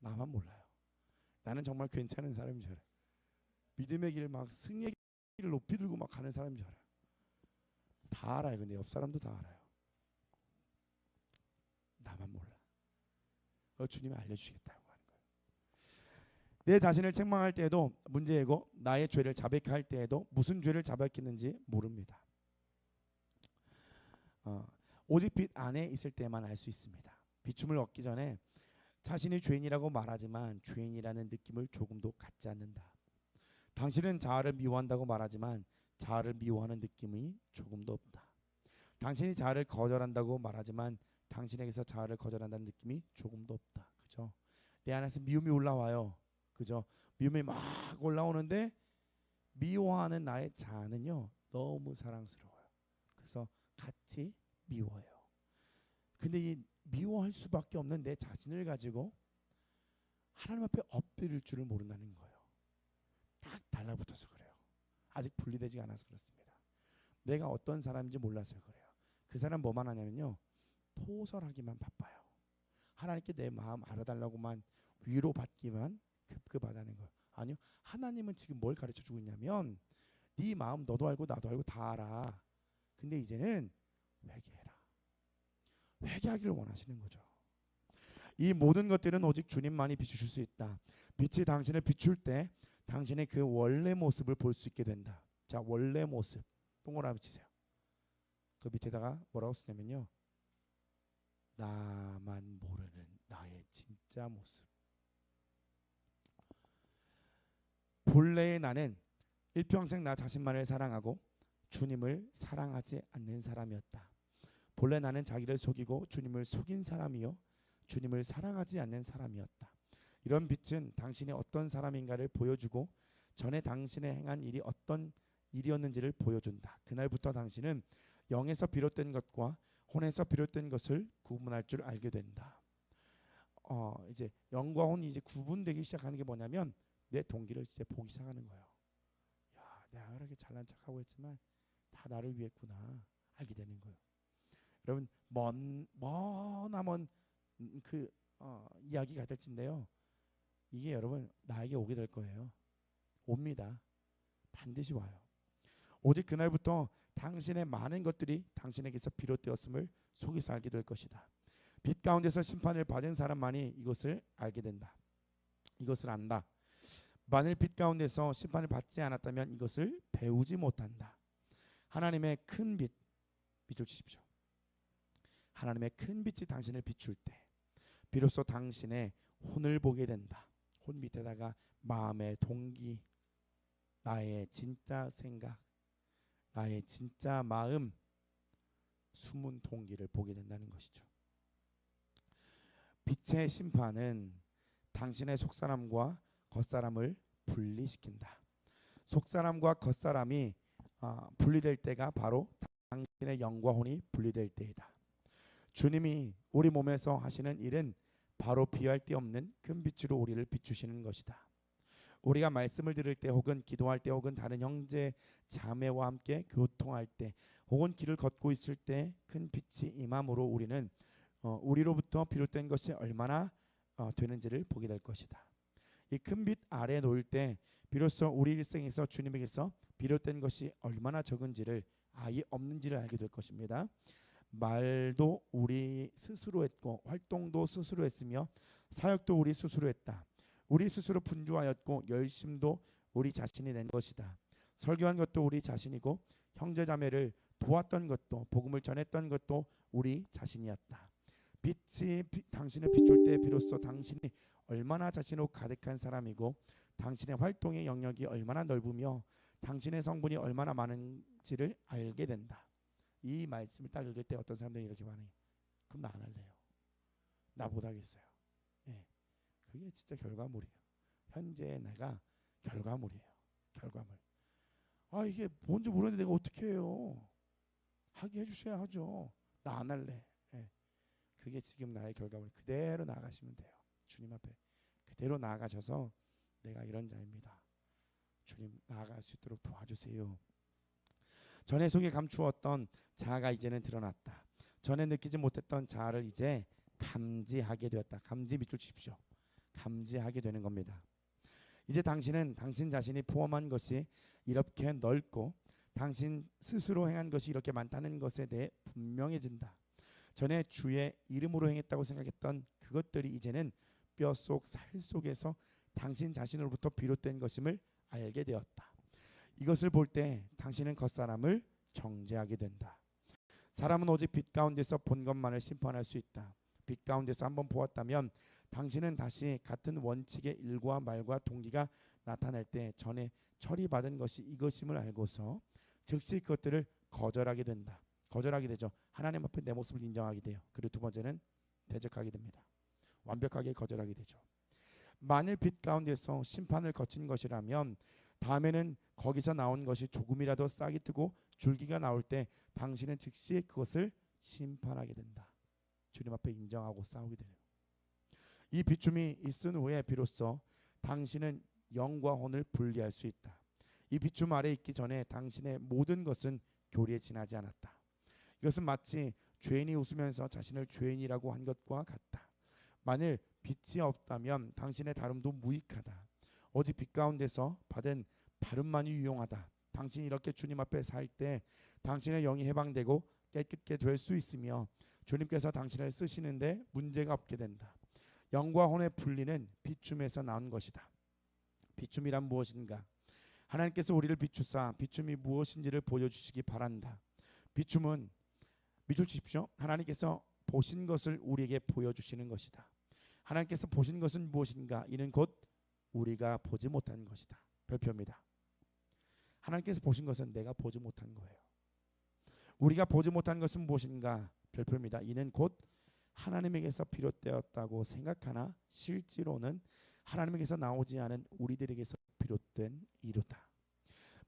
나만 몰라요. 나는 정말 괜찮은 사람인 줄 알아요. 믿음의 길 막 승리의 길을 높이 들고 막 가는 사람인 줄 알아요. 다 알아요. 근데 옆 사람도 다 알아요. 나만 몰라. 그걸 주님이 알려주시겠다고 하는 거예요. 내 자신을 책망할 때에도 문제이고 나의 죄를 자백할 때에도 무슨 죄를 자백했는지 모릅니다. 오직 빛 안에 있을 때만 알 수 있습니다. 비춤을 얻기 전에 자신이 죄인이라고 말하지만 죄인이라는 느낌을 조금도 갖지 않는다. 당신은 자아를 미워한다고 말하지만 자아를 미워하는 느낌이 조금도 없다. 당신이 자아를 거절한다고 말하지만 당신에게서 자아를 거절한다는 느낌이 조금도 없다. 그죠? 내 안에서 미움이 올라와요. 그죠? 미움이 막 올라오는데 미워하는 나의 자아는요 너무 사랑스러워요. 그래서 같이 미워해요. 근데 이 미워할 수밖에 없는 내 자신을 가지고 하나님 앞에 엎드릴 줄을 모른다는 거예요. 딱 달라붙어서 그래요. 아직 분리되지 않아서 그렇습니다. 내가 어떤 사람인지 몰라서 그래요. 그 사람 뭐만 하냐면요, 포설하기만 바빠요. 하나님께 내 마음 알아달라고만, 위로받기만 급급하다는 거예요. 아니요, 하나님은 지금 뭘 가르쳐주고 있냐면 네 마음 너도 알고 나도 알고 다 알아. 근데 이제는 회개해라. 회개하기를 원하시는 거죠. 이 모든 것들은 오직 주님만이 비추실 수 있다. 빛이 당신을 비출 때 당신의 그 원래 모습을 볼 수 있게 된다. 자, 원래 모습 동그라미 치세요. 그 밑에다가 뭐라고 쓰냐면요, 나만 모르는 나의 진짜 모습. 본래의 나는 일평생 나 자신만을 사랑하고 주님을 사랑하지 않는 사람이었다. 본래 나는 자기를 속이고 주님을 속인 사람이요 주님을 사랑하지 않는 사람이었다. 이런 빛은 당신이 어떤 사람인가를 보여주고 전에 당신의 행한 일이 어떤 일이었는지를 보여준다. 그날부터 당신은 영에서 비롯된 것과 혼에서 비롯된 것을 구분할 줄 알게 된다. 이제 영과 혼이 이제 구분되기 시작하는 게 뭐냐면 내 동기를 이제 보기 시작하는 거예요. 야, 내가 그렇게 잘난 척하고 했지만 다 나를 위했구나 알게 되는 거예요. 여러분 머나먼 그 이야기가 될진데요. 이게 여러분 나에게 오게 될 거예요. 옵니다. 반드시 와요. 오직 그날부터 당신의 많은 것들이 당신에게서 비롯되었음을 속에서 알게 될 것이다. 빛 가운데서 심판을 받은 사람만이 이것을 알게 된다. 이것을 안다. 만일 빛 가운데서 심판을 받지 않았다면 이것을 배우지 못한다. 하나님의 큰 빛, 빛을 주십시오. 하나님의 큰 빛이 당신을 비출 때 비로소 당신의 혼을 보게 된다. 혼 밑에다가 마음의 동기, 나의 진짜 생각, 나의 진짜 마음, 숨은 동기를 보게 된다는 것이죠. 빛의 심판은 당신의 속사람과 겉사람을 분리시킨다. 속사람과 겉사람이 분리될 때가 바로 당신의 영과 혼이 분리될 때이다. 주님이 우리 몸에서 하시는 일은 바로 비할 데 없는 큰 빛으로 우리를 비추시는 것이다. 우리가 말씀을 들을 때 혹은 기도할 때 혹은 다른 형제 자매와 함께 교통할 때 혹은 길을 걷고 있을 때 큰 빛이 임함으로 우리는 우리로부터 비롯된 것이 얼마나 되는지를 보게 될 것이다. 이 큰 빛 아래에 놓일 때 비로소 우리 일생에서 주님에게서 비롯된 것이 얼마나 적은지를 아예 없는지를 알게 될 것입니다. 말도 우리 스스로 했고 활동도 스스로 했으며 사역도 우리 스스로 했다. 우리 스스로 분주하였고 열심도 우리 자신이 낸 것이다. 설교한 것도 우리 자신이고 형제자매를 도왔던 것도 복음을 전했던 것도 우리 자신이었다. 빛이 당신을 비출 때 비로소 당신이 얼마나 자신으로 가득한 사람이고 당신의 활동의 영역이 얼마나 넓으며 당신의 성분이 얼마나 많은지를 알게 된다. 이 말씀을 딱 읽을 때 어떤 사람들이 이렇게 반응해. 그럼 나 안 할래요. 나 못하겠어요. 네. 그게 진짜 결과물이에요. 현재의 내가 결과물이에요. 결과물. 이게 뭔지 모르는데 내가 어떻게 해요. 하게 해주셔야 하죠. 나 안 할래. 네. 그게 지금 나의 결과물. 그대로 나아가시면 돼요. 주님 앞에 그대로 나아가셔서 내가 이런 자입니다. 주님 나아갈 수 있도록 도와주세요. 전에 속에 감추었던 자아가 이제는 드러났다. 전에 느끼지 못했던 자아를 이제 감지하게 되었다. 감지 밑줄 치십시오. 감지하게 되는 겁니다. 이제 당신은 당신 자신이 포함한 것이 이렇게 넓고 당신 스스로 행한 것이 이렇게 많다는 것에 대해 분명해진다. 전에 주의 이름으로 행했다고 생각했던 그것들이 이제는 뼈속 살 속에서 당신 자신으로부터 비롯된 것임을 알게 되었다. 이것을 볼 때 당신은 겉사람을 정죄하게 된다. 사람은 오직 빛 가운데서 본 것만을 심판할 수 있다. 빛 가운데서 한번 보았다면 당신은 다시 같은 원칙의 일과 말과 동기가 나타날 때 전에 처리받은 것이 이것임을 알고서 즉시 그것들을 거절하게 된다. 거절하게 되죠. 하나님 앞에 내 모습을 인정하게 돼요. 그리고 두 번째는 대적하게 됩니다. 완벽하게 거절하게 되죠. 만일 빛 가운데서 심판을 거친 것이라면 다음에는 거기서 나온 것이 조금이라도 싹이 트고 줄기가 나올 때 당신은 즉시 그것을 심판하게 된다. 주님 앞에 인정하고 싸우게 되는. 이 비춤이 있은 후에 비로소 당신은 영과 혼을 분리할 수 있다. 이 비춤 아래 있기 전에 당신의 모든 것은 교리에 지나지 않았다. 이것은 마치 죄인이 웃으면서 자신을 죄인이라고 한 것과 같다. 만일 빛이 없다면 당신의 다름도 무익하다. 오직 빛 가운데서 받은 다름만이 유용하다. 당신이 이렇게 주님 앞에 살 때 당신의 영이 해방되고 깨끗게 될 수 있으며 주님께서 당신을 쓰시는데 문제가 없게 된다. 영과 혼의 분리는 비춤에서 나온 것이다. 비춤이란 무엇인가? 하나님께서 우리를 비추사 비춤이 무엇인지를 보여주시기 바란다. 비춤은 믿어 주십시오. 하나님께서 보신 것을 우리에게 보여주시는 것이다. 하나님께서 보신 것은 무엇인가? 이는 곧 우리가 보지 못한 것이다. 별표입니다. 하나님께서 보신 것은 내가 보지 못한 거예요. 우리가 보지 못한 것은 무엇인가? 별표입니다. 이는 곧 하나님에게서 비롯되었다고 생각하나 실제로는 하나님에게서 나오지 않은 우리들에게서 비롯된 이루다.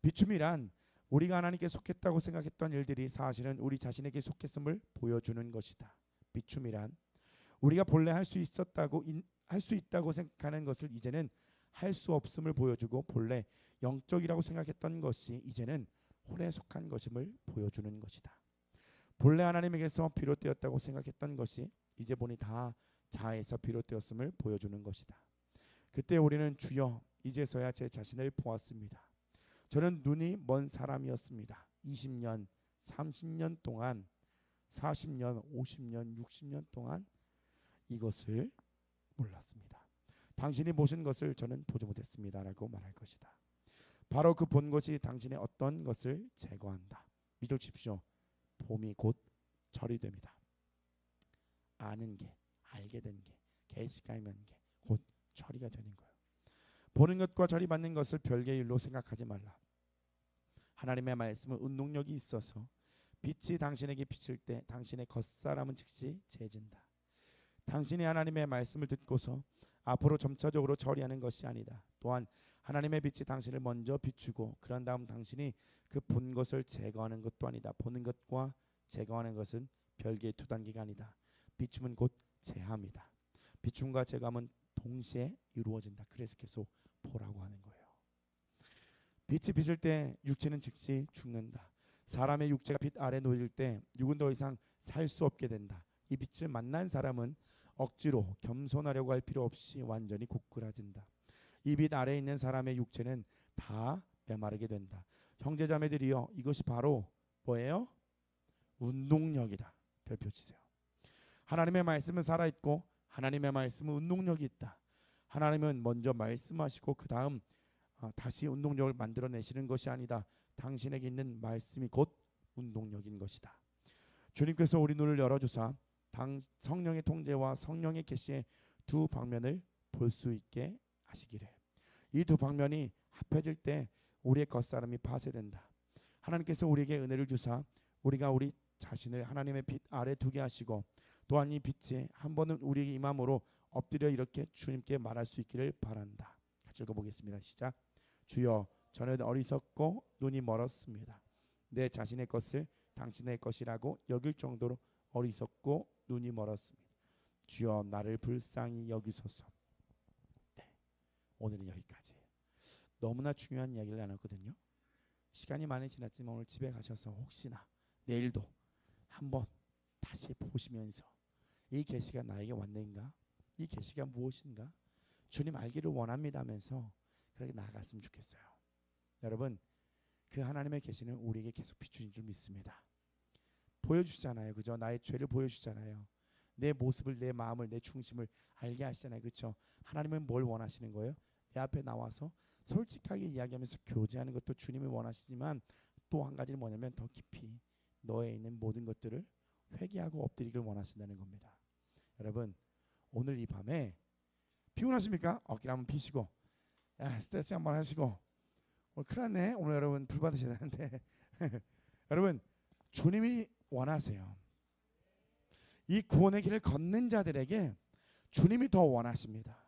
비춤이란 우리가 하나님께 속했다고 생각했던 일들이 사실은 우리 자신에게 속했음을 보여주는 것이다. 비춤이란 우리가 본래 할 수 있다고 생각하는 것을 이제는 할 수 없음을 보여주고 본래 영적이라고 생각했던 것이 이제는 혼에 속한 것임을 보여주는 것이다. 본래 하나님에게서 비롯되었다고 생각했던 것이 이제 보니 다 자아에서 비롯되었음을 보여주는 것이다. 그때 우리는 주여 이제서야 제 자신을 보았습니다. 저는 눈이 먼 사람이었습니다. 20년, 30년 동안 40년, 50년, 60년 동안 이것을 몰랐습니다. 당신이 보신 것을 저는 보지 못했습니다 라고 말할 것이다. 바로 그 본 것이 당신의 어떤 것을 제거한다. 믿어 주십시오. 봄이 곧 절이 됩니다. 아는 게, 알게 된 게, 계시가 있는 게 곧 절이가 되는 거예요. 보는 것과 절이 받는 것을 별개의 일로 생각하지 말라. 하나님의 말씀은 운동력이 있어서 빛이 당신에게 비칠 때 당신의 겉사람은 즉시 재진다. 당신이 하나님의 말씀을 듣고서 앞으로 점차적으로 절이하는 것이 아니다. 또한 하나님의 빛이 당신을 먼저 비추고 그런 다음 당신이 그 본 것을 제거하는 것도 아니다. 보는 것과 제거하는 것은 별개의 두 단계가 아니다. 비춤은 곧 제함이다. 비춤과 제거함은 동시에 이루어진다. 그래서 계속 보라고 하는 거예요. 빛이 비칠 때 육체는 즉시 죽는다. 사람의 육체가 빛 아래 놓일 때 육은 더 이상 살 수 없게 된다. 이 빛을 만난 사람은 억지로 겸손하려고 할 필요 없이 완전히 고꾸라진다. 이 빛 아래에 있는 사람의 육체는 다 메마르게 된다. 형제자매들이여 이것이 바로 뭐예요? 운동력이다. 별표 치세요. 하나님의 말씀은 살아있고 하나님의 말씀은 운동력이 있다. 하나님은 먼저 말씀하시고 그 다음 다시 운동력을 만들어내시는 것이 아니다. 당신에게 있는 말씀이 곧 운동력인 것이다. 주님께서 우리 눈을 열어주사 성령의 통제와 성령의 계시의 두 방면을 볼 수 있게 하시기를. 이 두 방면이 합해질 때 우리의 겉사람이 파쇄된다. 하나님께서 우리에게 은혜를 주사 우리가 우리 자신을 하나님의 빛 아래 두게 하시고 또한 이 빛이 한 번은 우리에게 임함으로 엎드려 이렇게 주님께 말할 수 있기를 바란다. 같이 읽어보겠습니다. 시작. 주여 저는 어리석고 눈이 멀었습니다. 내 자신의 것을 당신의 것이라고 여길 정도로 어리석고 눈이 멀었습니다. 주여 나를 불쌍히 여기소서. 네, 오늘은 여기까지. 너무나 중요한 이야기를 나눴거든요. 시간이 많이 지났지만 오늘 집에 가셔서 혹시나 내일도 한번 다시 보시면서 이 계시가 나에게 왔는가? 이 계시가 무엇인가? 주님 알기를 원합니다 하면서 그렇게 나아갔으면 좋겠어요. 여러분 그 하나님의 계시는 우리에게 계속 비추는 줄 믿습니다. 보여주시잖아요. 그죠? 나의 죄를 보여주잖아요. 내 모습을, 내 마음을, 내 중심을 알게 하시잖아요. 그렇죠? 하나님은 뭘 원하시는 거예요? 내 앞에 나와서 솔직하게 이야기하면서 교제하는 것도 주님이 원하시지만 또 한 가지는 뭐냐면 더 깊이 너에 있는 모든 것들을 회개하고 엎드리기를 원하신다는 겁니다. 여러분 오늘 이 밤에 피곤하십니까? 어깨를 한번 피시고 스트레치 한번 하시고 오늘 큰일 났네. 오늘 여러분 불 받으셔야 되는데 여러분 주님이 원하세요. 이 구원의 길을 걷는 자들에게 주님이 더 원하십니다.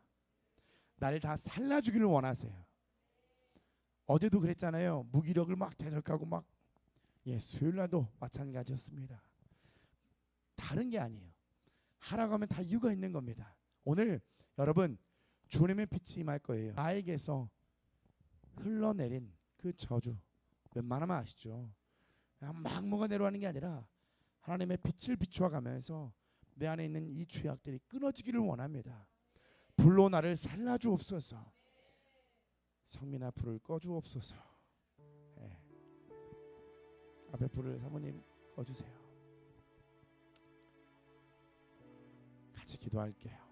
나를 다 살려주기를 원하세요. 어제도 그랬잖아요. 무기력을 막 대적하고 막 수요일날도 마찬가지였습니다. 다른 게 아니에요. 하라고 하면 다 이유가 있는 겁니다. 오늘 여러분 주님의 빛이 임할 거예요. 나에게서 흘러내린 그 저주 웬만하면 아시죠? 그냥 막 뭐가 내려가는 게 아니라 하나님의 빛을 비추어 가면서 내 안에 있는 이 죄악들이 끊어지기를 원합니다. 불로 나를 살라주옵소서. 성민아 불을 꺼주옵소서. 예. 앞에 불을 사모님 꺼주세요. 같이 기도할게요.